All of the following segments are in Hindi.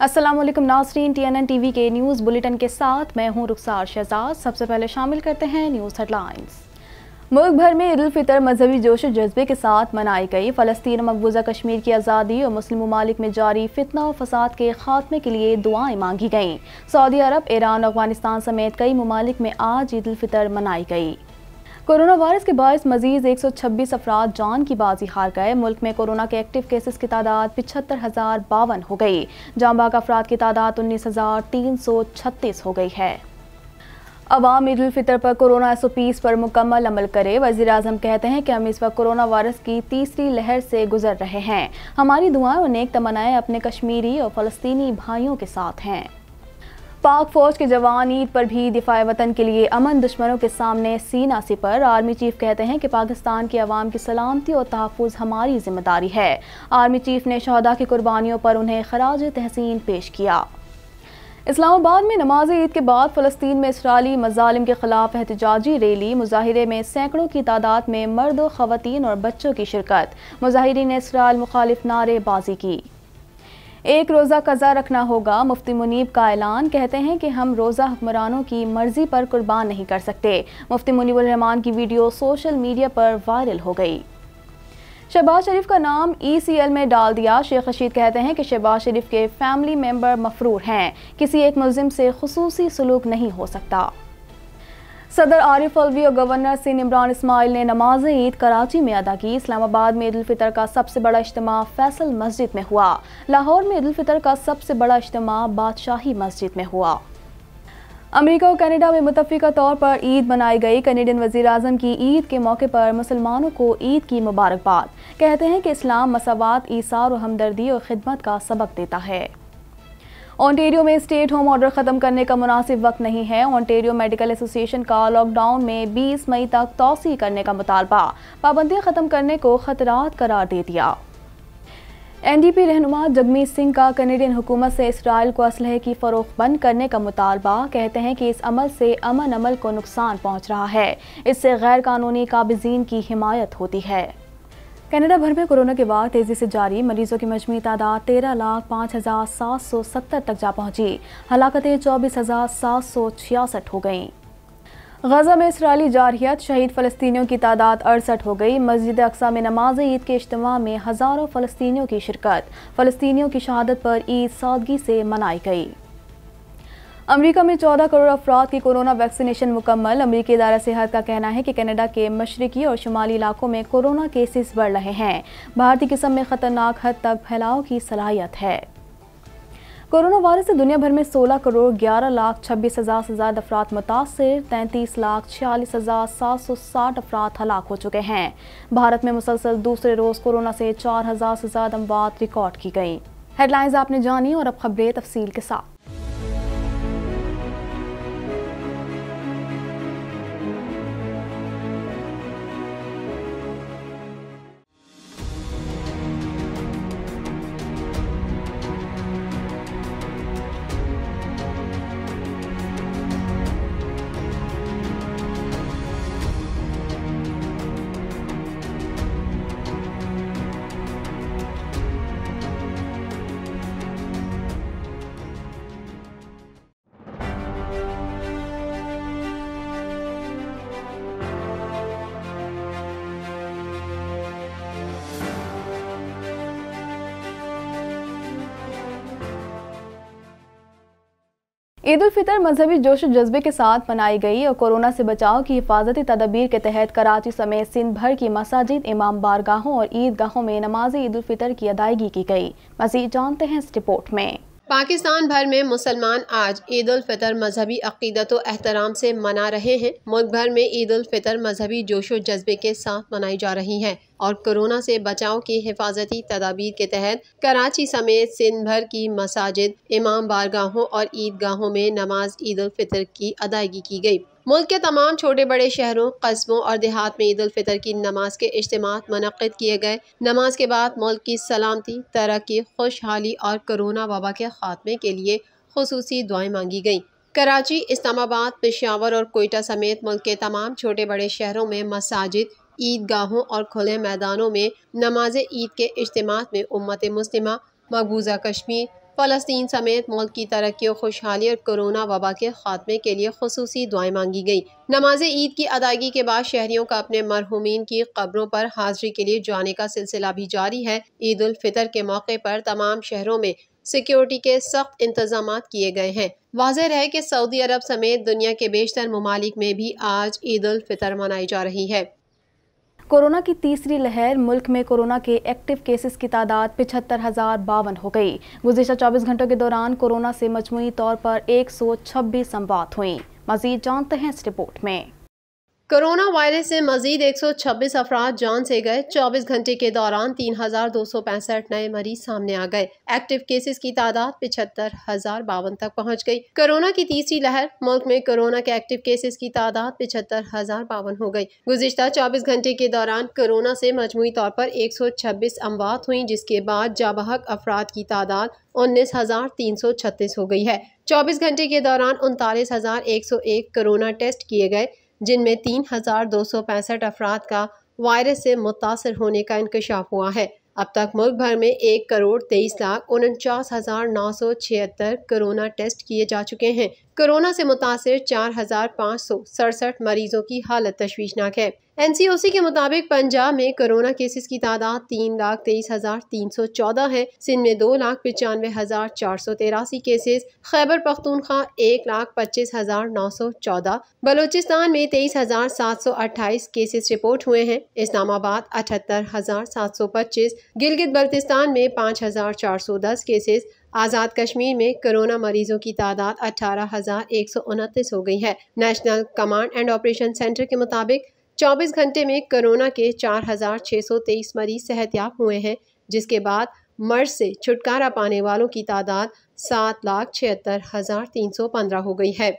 अस्सलाम वालेकुम नाज़रीन, TNN टीवी के न्यूज़ बुलेटिन के साथ मैं हूं रुखसार शहजाद। सबसे पहले शामिल करते हैं न्यूज़ हेडलाइंस। मुल्क भर में ईद उल फितर मजहबी जोश और जज्बे के साथ मनाई गई। फ़लस्तीन और मकबूजा कश्मीर की आज़ादी और मुस्लिम ममालिक में जारी फितना और फसाद के खात्मे के लिए दुआएं मांगी गईं। सऊदी अरब, ईरान और अफगानिस्तान समेत कई ममालिक में आज ईद उल फितर मनाई गई। कोरोना वायरस के बायस मजीद 126 अफराद जान की बाजी हार गए। मुल्क में कोरोना के एक्टिव केसेस की तादाद 75,052 हो गई। जांबाग अफराद की तादाद 19,336 हो गई है। अवाम ईद उल फितर पर कोरोना SOPs पर मुकम्मल अमल करे। वज़ीर आज़म कहते हैं कि हम इस वक्त कोरोना वायरस की तीसरी लहर से गुजर रहे हैं। हमारी दुआएं और नेक तमन्नाएं अपने कश्मीरी और फ़लस्तीनी भाइयों के साथ हैं। पाक फौज के जवान ईद पर भी दिफाए वतन के लिए अमन दुश्मनों के सामने सीना सिपर। आर्मी चीफ कहते हैं कि पाकिस्तान की आवाम की सलामती और तहफ़्फ़ुज़ हमारी जिम्मेदारी है। आर्मी चीफ ने शहदा की कुर्बानियों पर उन्हें खराज तहसीन पेश किया। इस्लामाबाद में नमाज ईद के बाद फ़लस्तीन में इसराइली मज़ालिम के खिलाफ एहतजाजी रैली। मुजाहिरे में सैकड़ों की तादाद में मर्द, ख़वातीन और बच्चों की शिरकत। मुजाहिरीन ने इसराइल मुखालिफ नारेबाजी की। एक रोज़ा कज़ा रखना होगा, मुफ्ती मुनीब का ऐलान। कहते हैं कि हम रोज़ा हुक्मरानों की मर्जी पर कुर्बान नहीं कर सकते। मुफ्ती मुनीबुर रहमान की वीडियो सोशल मीडिया पर वायरल हो गई। शहबाज शरीफ का नाम ECL में डाल दिया। शेख रशीद कहते हैं कि शहबाज शरीफ के फैमिली मेंबर मफरूर हैं। किसी एक मुल्जिम से खुसूसी सलूक नहीं हो सकता। सदर आरिफ अलवी और गवर्नर सिंध इमरान इस्माइल ने नमाज ईद कराची में अदा की। इस्लामाबाद में ईद उल फितर का सबसे बड़ा इज्तिमा फैसल मस्जिद में हुआ। लाहौर में ईद उल फितर का सबसे बड़ा इज्तिमा बादशाही मस्जिद में हुआ। अमेरिका और कनाडा में मुतफ़िका तौर पर ईद मनाई गई। कनेडियन वज़ीर आज़म की ईद के मौके पर मुसलमानों को ईद की मुबारकबाद। कहते हैं कि इस्लाम मसावात, ईसार और हमदर्दी और खिदमत का सबक देता है। ओंटारियो में स्टेट होम ऑर्डर ख़त्म करने का मुनासिब वक्त नहीं है। ओंटारियो मेडिकल एसोसिएशन का लॉकडाउन में 20 मई तक तौसी करने का मुतालबा। पाबंदियां ख़त्म करने को खतरात करार दे दिया। NDP रहनुमा जगमीत सिंह का कनेडियन हुकूमत से इसराइल को असलहे की फ़रोख्त बंद करने का मुतालबा। कहते हैं कि इस अमल से अमल को नुकसान पहुँच रहा है। इससे गैर कानूनी काबिज़ीन की हिमायत होती है। कनाडा भर में कोरोना के वार तेज़ी से जारी। मरीजों की मजमूई तादाद 13,05,770 तक जा पहुंची। हलाकतें 24,766 हो गईं। गजा में इसराइली जारहियत, शहीद फ़लस्तीनियों की तादाद 68 हो गई। मस्जिद अक्सा में नमाज ईद के इज्तिमा में हज़ारों फ़लस्तीनियों की शिरकत। फ़लस्तीनियों की शहादत पर ईद सादगी से मनाई गई। अमेरिका में 14 करोड़ अफराद की कोरोना वैक्सीनेशन मुकम्मल। अमेरिकी इदारा सेहत का कहना है कि कनाडा के मशरकी और शुमाली इलाकों में कोरोना केसेस बढ़ रहे हैं। भारतीय किस्म में ख़तरनाक हद तक फैलाव की सलाहियत है। कोरोना वायरस से दुनिया भर में 16 करोड़ 11 लाख 26 हज़ार से ज़्यादा अफराद मुतासिर, 33 लाख 46 हज़ार 760 अफराद हलाक हो चुके हैं। भारत में मुसलसल दूसरे रोज़ कोरोना से 4,000 से ज़्यादा अमवात रिकॉर्ड की गई। हेडलाइंस आपने जानी और अब खबरें तफसील के साथ। ईद उल फितर मजहबी जोश और जज्बे के साथ मनाई गई और कोरोना से बचाव की हिफाजती तदबीर के तहत कराची समेत सिंध भर की मसाजिद, इमाम बारगाहों और ईदगाहों में नमाज ईद उल फितर की अदायगी की गई। मज़ीद जानते हैं इस रिपोर्ट में। पाकिस्तान भर में मुसलमान आज ईद उल फितर मजहबी अकीदत व एहतराम से मना रहे हैं। मुल्क भर में ईद उल फितर मजहबी जोश व जज्बे के साथ मनाई जा रही है और कोरोना से बचाव की हिफाजती तदाबीर के तहत कराची समेत सिंध भर की मसाजिद, इमाम बारगाहों और ईदगाहों में नमाज ईद उल फितर की अदायगी की गई। मुल्क के तमाम छोटे बड़े शहरों, कस्बों और देहात में ईद उल फितर की नमाज के इज्तिमात मुनक्किद किए गए। नमाज के बाद मुल्क की सलामती, तरक्की, खुशहाली और कोरोना वबा के खात्मे के लिए खुसूसी दुआएं मांगी गईं। कराची, इस्लामाबाद, पेशावर और कोयटा समेत मुल्क के तमाम छोटे बड़े शहरों में मसाजिद, ईदगाहों और खुले मैदानों में नमाज ईद के इज्तिमात में उम्मत मुस्लिमा, मकबूजा कश्मीर, फ़लस्तीन समेत मुल्क की तरक्की और खुशहाली और कोरोना वबा के खात्मे के लिए खुसूसी दुआएं मांगी गई। नमाज ईद की अदायगी के बाद शहरियों का अपने मरहूमीन की कब्रों पर हाजिरी के लिए जाने का सिलसिला भी जारी है। ईद उल फितर के मौके पर तमाम शहरों में सिक्योरिटी के सख्त इंतजाम किए गए हैं। वाज़ेह है कि सऊदी अरब समेत दुनिया के बेशतर ममालिक में भी आज ईद उल फितर मनाई जा रही है। कोरोना की तीसरी लहर, मुल्क में कोरोना के एक्टिव केसेस की तादाद 75,052 हो गई। गुज़िश्ता 24 घंटों के दौरान कोरोना से मजमूई तौर पर 126 अमवात हुई। मज़ीद जानते हैं इस रिपोर्ट में। कोरोना वायरस से मजीद 126 अफराद जान से गए। 24 घंटे के दौरान 3,265 नए मरीज सामने आ गए। एक्टिव केसेस की तादाद 75,052 तक पहुंच गई। कोरोना की तीसरी लहर, मुल्क में कोरोना के एक्टिव केसेस की तादाद 75,052 हो गई। गुज़िश्ता 24 घंटे के दौरान कोरोना से मजमूई तौर पर 126 अमवात हुई, जिसके बाद जाबहक अफराद की तादाद 19,336 हो गई है। 24 घंटे के दौरान 39,101 कोरोना टेस्ट किए गए, जिनमें 3,265 अफराद का वायरस से मुतासर होने का इंकशाफ हुआ है। अब तक मुल्क भर में 1,23,49,976 कोरोना टेस्ट किए जा चुके हैं। कोरोना से मुतासर 4,567 मरीजों की हालत तशवीशनाक है। NCOC के मुताबिक पंजाब में कोरोना केसेस की तादाद 3,23,314 है। सिंध में 2,95,483 केसेस, खैबर पख्तूनख्वा 1,25,914, बलूचिस्तान में 23,728 केसेस रिपोर्ट हुए हैं। इस्लामाबाद 78,725, गिलगित बल्तिस्तान में 5,410 केसेस। आज़ाद कश्मीर में कोरोना मरीजों की तादाद 18,129 हो गई है। National command and operation centre के मुताबिक 24 घंटे में कोरोना के 4,623 मरीज सेहतयाब हुए हैं, जिसके बाद मर्ज से छुटकारा पाने वालों की तादाद 7,76,315 हो गई है।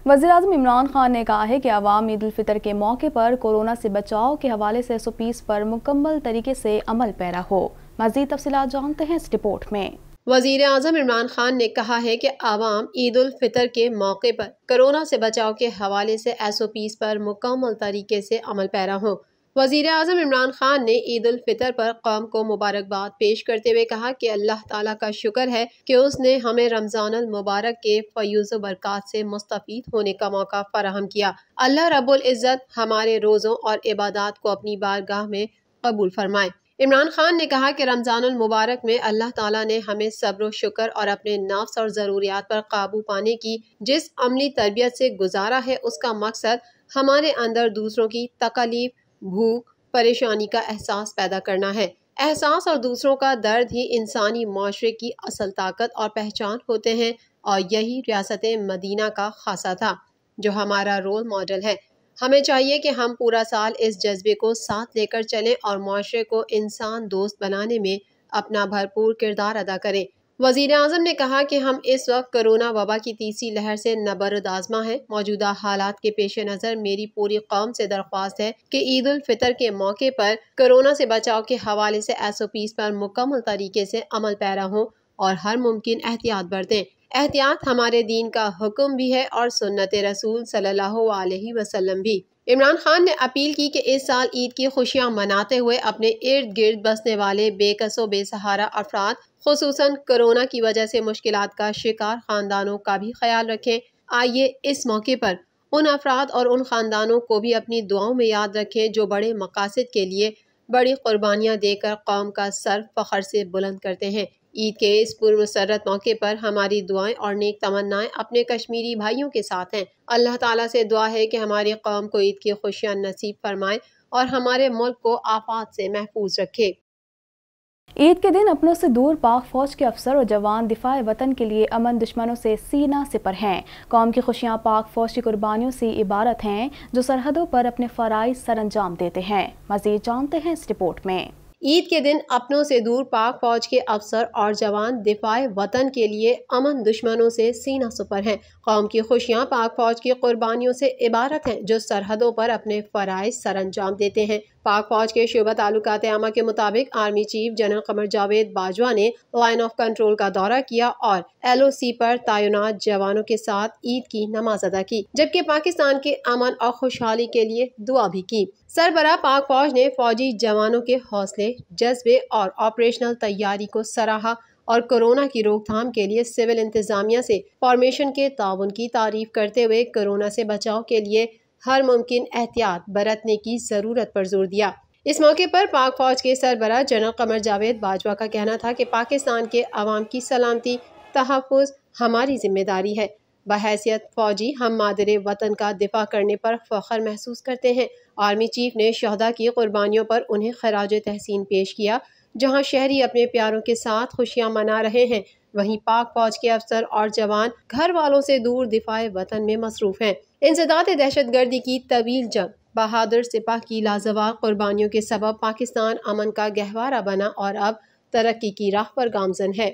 वज़ीर-ए-आज़म इमरान खान ने कहा है कि अवाम ईद उल फितर के मौके पर कोरोना से बचाव के हवाले से SOPs पर मुकम्मल तरीके से अमल पैरा हो। मज़ीद तफ़सीलात जानते हैं इस रिपोर्ट में। वज़ीर-ए-आज़म इमरान खान ने कहा है कि आवाम ईद उल फितर के मौके पर कोरोना से बचाव के हवाले से SOPs पर मुकम्मल तरीके से अमल पैरा हो। वज़ीर-ए-आज़म इमरान खान ने ईद उल फितर पर कौम को मुबारकबाद पेश करते हुए कहा कि अल्लाह ताला का शुक्र है कि उसने हमें रमज़ानुल मुबारक के फ़यूज़ बरक़ात से मुस्तफ़ीद होने का मौका फ़राहम किया। अल्लाह रब्बुल इज़्ज़त हमारे रोज़ों और इबादत को अपनी बारगाह में कबूल फरमाए। इमरान खान ने कहा कि रमज़ानुल मुबारक में अल्लाह ताला ने हमें सब्र शुक्र और अपने नफ्स और ज़रूरियात पर काबू पाने की जिस अमली तरबियत से गुजारा है, उसका मकसद हमारे अंदर दूसरों की तकलीफ, भूख, परेशानी का एहसास पैदा करना है। एहसास और दूसरों का दर्द ही इंसानी माशरे की असल ताकत और पहचान होते हैं, और यही रियासत मदीना का खासा था, जो हमारा रोल मॉडल है। हमें चाहिए कि हम पूरा साल इस जज्बे को साथ लेकर चलें और माशरे को इंसान दोस्त बनाने में अपना भरपूर किरदार अदा करें। वज़ीर-ए-आज़म ने कहा कि हम इस वक्त कोरोना वबा की तीसरी लहर से नबर्द आज़मा है। मौजूदा हालात के पेश नज़र मेरी पूरी कौम से दरख्वास्त है कि ईद उल फितर के मौके पर कोरोना से बचाव के हवाले से SOPs पर मुकम्मल तरीके से अमल पैरा हो और हर मुमकिन एहतियात बरतें। एहतियात हमारे दीन का हुक्म भी है और सुन्नत रसूल सल्लल्लाहु अलैहि वसल्लम भी। इमरान खान ने अपील की कि इस साल ईद की खुशियां मनाते हुए अपने इर्द गिर्द बसने वाले बेकसो बेसहारा अफराद, खुसूसन कोरोना की वजह से मुश्किलात का शिकार खानदानों का भी ख्याल रखें। आइए इस मौके पर उन अफराद और उन खानदानों को भी अपनी दुआओं में याद रखें जो बड़े मकासद के लिए बड़ी कुर्बानियां देकर कौम का सर फख्र से बुलंद करते हैं। ईद के इस पुरमसरत मौके पर हमारी दुआएं और नेक तमन्नाएं अपने कश्मीरी भाइयों के साथ हैं। अल्लाह ताला से दुआ है कि हमारी कौम को ईद की खुशियां नसीब फरमाए और हमारे मुल्क को आफात से महफूज रखे। ईद के दिन अपनों से दूर पाक फौज के अफसर और जवान दिफाए वतन के लिए अमन दुश्मनों से सीना सिपर हैं। कौम की खुशियां पाक फौज की कुर्बानियों से इबारत हैं, जो सरहदों पर अपने फराइज सरअंजाम देते हैं। मज़ीद जानते हैं इस रिपोर्ट में। ईद के दिन अपनों से दूर पाक फौज के अफसर और जवान दिफाए वतन के लिए अमन दुश्मनों से सीना सुपर हैं। कौम की खुशियां पाक फौज की कुर्बानियों से इबारत हैं, जो सरहदों पर अपने फराइज सरअंजाम देते हैं। पाक फौज के शोबा ताल्लुकात आमा के मुताबिक army chief general Qamar Javed Bajwa ने लाइन ऑफ कंट्रोल का दौरा किया और LOC पर तैनात जवानों के साथ ईद की नमाज अदा की, जबकि पाकिस्तान के अमन और खुशहाली के लिए दुआ भी की। सरबराह पाक फौज ने फौजी जवानों के हौसले, जज्बे और ऑपरेशनल तैयारी को सराहा और कोरोना की रोकथाम के लिए सिविल इंतजामिया से फॉर्मेशन के ताउन की तारीफ करते हुए कोरोना से बचाव के लिए हर मुमकिन एहतियात बरतने की ज़रूरत पर जोर दिया। इस मौके पर पाक फौज के सरबराह जनरल कमर जावेद बाजवा का कहना था कि पाकिस्तान के अवाम की सलामती तहफ़्फ़ुज़ हमारी जिम्मेदारी है। बहैसियत फौजी हम मादरे वतन का दिफा करने पर फ़ख्र महसूस करते हैं। आर्मी चीफ ने शहदा की कुर्बानियों पर उन्हें खराज तहसीन पेश किया। जहां शहरी अपने प्यारों के साथ खुशियां मना रहे हैं, वहीं पाक फौज के अफसर और जवान घर वालों से दूर दिफाए वतन में मसरूफ हैं। इंसदाद दहशतगर्दी की तवील जंग, बहादुर सिपाह की लाजवाब कुर्बानियों के सबब पाकिस्तान अमन का गहवारा बना और अब तरक्की की राह पर गामजन है।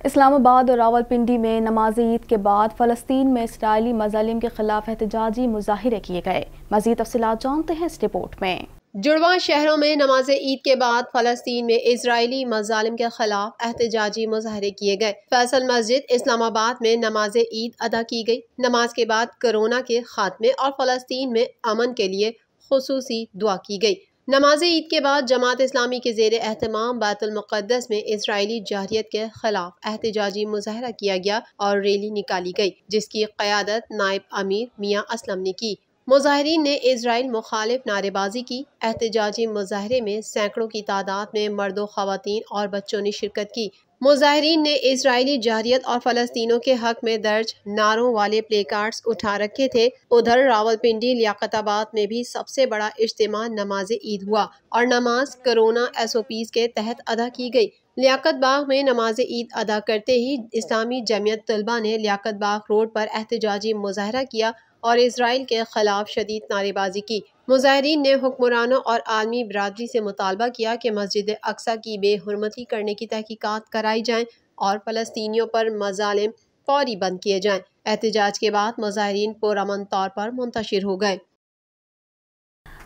इस्लामाबाद और रावलपिंडी में नमाज ईद के बाद फ़लस्तीन में इसराइली मज़ालिम के खिलाफ एहतजाजी मुज़ाहिरे किए गए। मज़ीद तफ़सीलात जानते हैं इस रिपोर्ट में। जुड़वा शहरों में नमाज ईद के बाद फ़लस्तीन में इजरायली मज़ालिम के खिलाफ एहतजाजी मुज़ाहरे किए गए। फैसल मस्जिद इस्लामाबाद में नमाज ईद अदा की गई। नमाज के बाद कोरोना के खात्मे और फ़लस्तीन में अमन के लिए खुसूसी दुआ की गई। नमाज ईद के बाद जमात इस्लामी के ज़ेर एहतमाम बैतुल मुक़द्दस में इजरायली जारियत के खिलाफ एहतजाजी मुज़ाहरा किया गया और रैली निकाली गई, जिसकी क़यादत नायब अमीर मियाँ असलम ने की। मुज़ाहिरीन ने इजराइल मुखालिफ नारेबाजी की। एहतजाजी मुज़ाहरे में सैकड़ों की तादाद में मर्दों, ख़वातीन और बच्चों ने शिरकत की। मुज़ाहिरीन ने इजरायली जारियत और फ़लस्तीनों के हक में दर्ज नारों वाले प्ले कार्ड्स उठा रखे थे। उधर रावलपिंडी लियाकताबाद में भी सबसे बड़ा इज्तिमा नमाज ईद हुआ और नमाज कोरोना SOPs के तहत अदा की गई। लियाकत बाग में नमाज ईद अदा करते ही इस्लामी जमियत तलबा ने लियाकत बाग रोड पर एहतजाजी मुज़ाहरा किया और इजराइल के खिलाफ शदीद नारेबाजी की। मुज़ाहिरीन ने हुक्मरानों और आलमी बरादरी से मुतालबा किया कि मस्जिद अक्सा की बेहुरमती करने की तहकीकात कराई जाएं और फ़लस्तीनियों पर मज़ालिम फौरी बंद किए जाएं। एहतजाज के बाद मुज़ाहिरीन पुरअमन तौर पर मुंतशिर हो गए।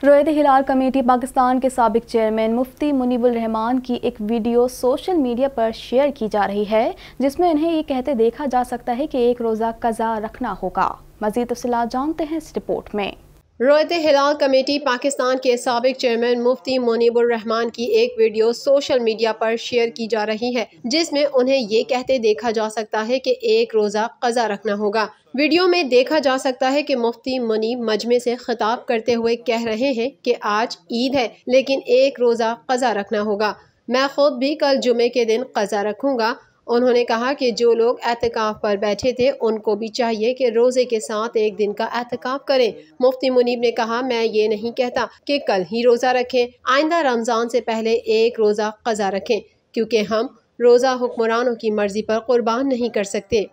रोयत हिलाल कमेटी पाकिस्तान के साबिक चेयरमैन मुफ्ती मुनीबुर रहमान की एक वीडियो सोशल मीडिया पर शेयर की जा रही है, जिसमें इन्हें ये कहते देखा जा सकता है कि एक रोज़ा कज़ा रखना होगा। मज़ीद तफ़सीलात जानते हैं इस रिपोर्ट में। रोयत हिलाल कमेटी पाकिस्तान के साबिक चेयरमैन मुफ्ती मुनीबुर रहमान की एक वीडियो सोशल मीडिया पर शेयर की जा रही है, जिसमें उन्हें ये कहते देखा जा सकता है कि एक रोज़ा कज़ा रखना होगा। वीडियो में देखा जा सकता है कि मुफ्ती मुनीब मजमे से खिताब करते हुए कह रहे हैं कि आज ईद है, लेकिन एक रोज़ा कज़ा रखना होगा। मैं खुद भी कल जुमे के दिन कज़ा रखूँगा। उन्होंने कहा कि जो लोग एहतिकाफ पर बैठे थे, उनको भी चाहिए कि रोज़े के साथ एक दिन का एहतिकाफ करें। मुफ्ती मुनीब ने कहा, मैं ये नहीं कहता कि कल ही रोज़ा रखें, आइंदा रमज़ान से पहले एक रोज़ा कज़ा रखें, क्योंकि हम रोज़ा हुक्मरानों की मर्ज़ी पर कुर्बान नहीं कर सकते।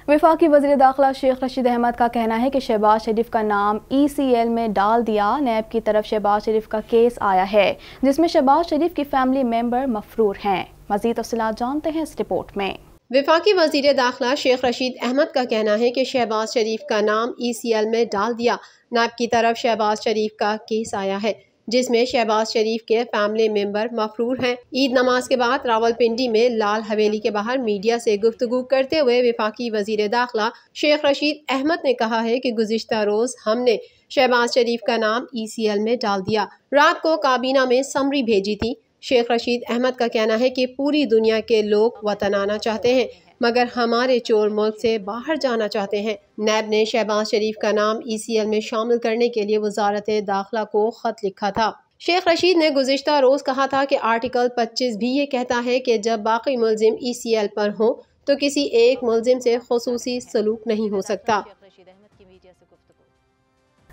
वफाकी वज़ीर दाखिला शेख रशीद अहमद का कहना है कि शहबाज शरीफ का नाम ECL में डाल दिया। नैब की तरफ शहबाज शरीफ का केस आया है, जिसमें शहबाज शरीफ की फैमिली मेंबर मफरूर हैं। मज़ीद तफ़सीलात जानते हैं इस रिपोर्ट में। वफाकी वज़ीर दाखिला शेख रशीद अहमद का कहना है कि शहबाज शरीफ का नाम ECL में डाल दिया। नैब की तरफ शहबाज शरीफ का केस आया है, जिसमें शहबाज शरीफ के फैमिली मेंबर मफरूर हैं। ईद नमाज के बाद रावलपिंडी में लाल हवेली के बाहर मीडिया से गुफ्तगू करते हुए वफाकी वज़ीर दाखिला शेख रशीद अहमद ने कहा है कि गुज़िश्ता रोज़ हमने शहबाज शरीफ का नाम ECL में डाल दिया। रात को काबीना में समरी भेजी थी। शेख रशीद अहमद का कहना है कि पूरी दुनिया के लोग वतन आना चाहते हैं, मगर हमारे चोर मुल्क से बाहर जाना चाहते हैं। नैब ने शहबाज शरीफ का नाम ECL में शामिल करने के लिए वजारत दाखिला को खत लिखा था। शेख रशीद ने गुज़िश्ता रोज़ कहा था कि आर्टिकल 25 भी ये कहता है कि जब बाकी मुल्जिम ECL पर हो तो किसी एक मुल्जिम से खुसूसी सलूक नहीं हो सकता।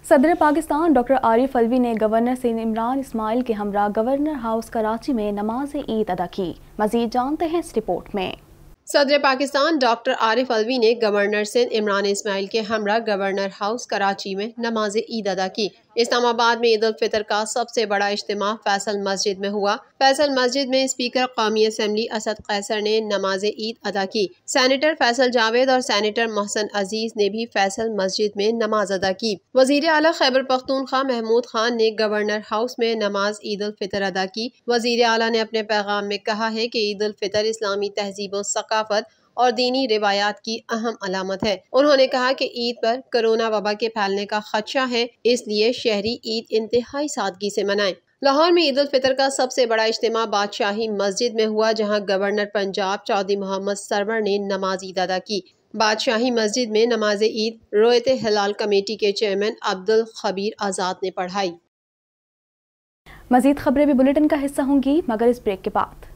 सदर पाकिस्तान डॉक्टर आरिफ अलवी ने गवर्नर सिंध इमरान इस्माइल के हमरा गवर्नर हाउस कराची में नमाज ईद अदा की। मज़ीद जानते हैं इस रिपोर्ट में। सदर पाकिस्तान डॉक्टर आरिफ अलवी ने गवर्नर सिंध इमरान इस्माइल के हमरा गवर्नर हाउस कराची में नमाज ईद अदा की। इस्लामाबाद में ईद उल फितर का सबसे बड़ा इज्तिमा फैसल मस्जिद में हुआ। फैसल मस्जिद में स्पीकर कौमी असम्बली असद कैसर ने नमाज ईद अदा की। सेनेटर फैसल जावेद और सेनेटर मोहसन अजीज ने भी फैसल मस्जिद में नमाज अदा की। वजीर आला खैबर पख्तूनख्वा महमूद खान ने गवर्नर हाउस में नमाज ईद उल फितर अदा की। वजीर आला ने अपने पैगाम में कहा है कि ईद उल फितर इस्लामी तहजीब और सकाफत और दीनी रिवायात की अहम अलामत है। उन्होंने कहा कि ईद पर कोरोना वबा के फैलने का खदशा है, इसलिए शहरी ईद इंतहाई सादगी से मनाएं। लाहौर में ईद उल फितर का सबसे बड़ा इज्तिमा बादशाही मस्जिद में हुआ, जहां गवर्नर पंजाब चौधरी मोहम्मद सरवर ने नमाज ईद अदा की। बादशाही मस्जिद में नमाज ईद रोयत हिलाल कमेटी के चेयरमैन अब्दुल खबीर आज़ाद ने पढ़ाई। मजीद खबरें भी बुलेटिन का हिस्सा होंगी, मगर इस ब्रेक के बाद।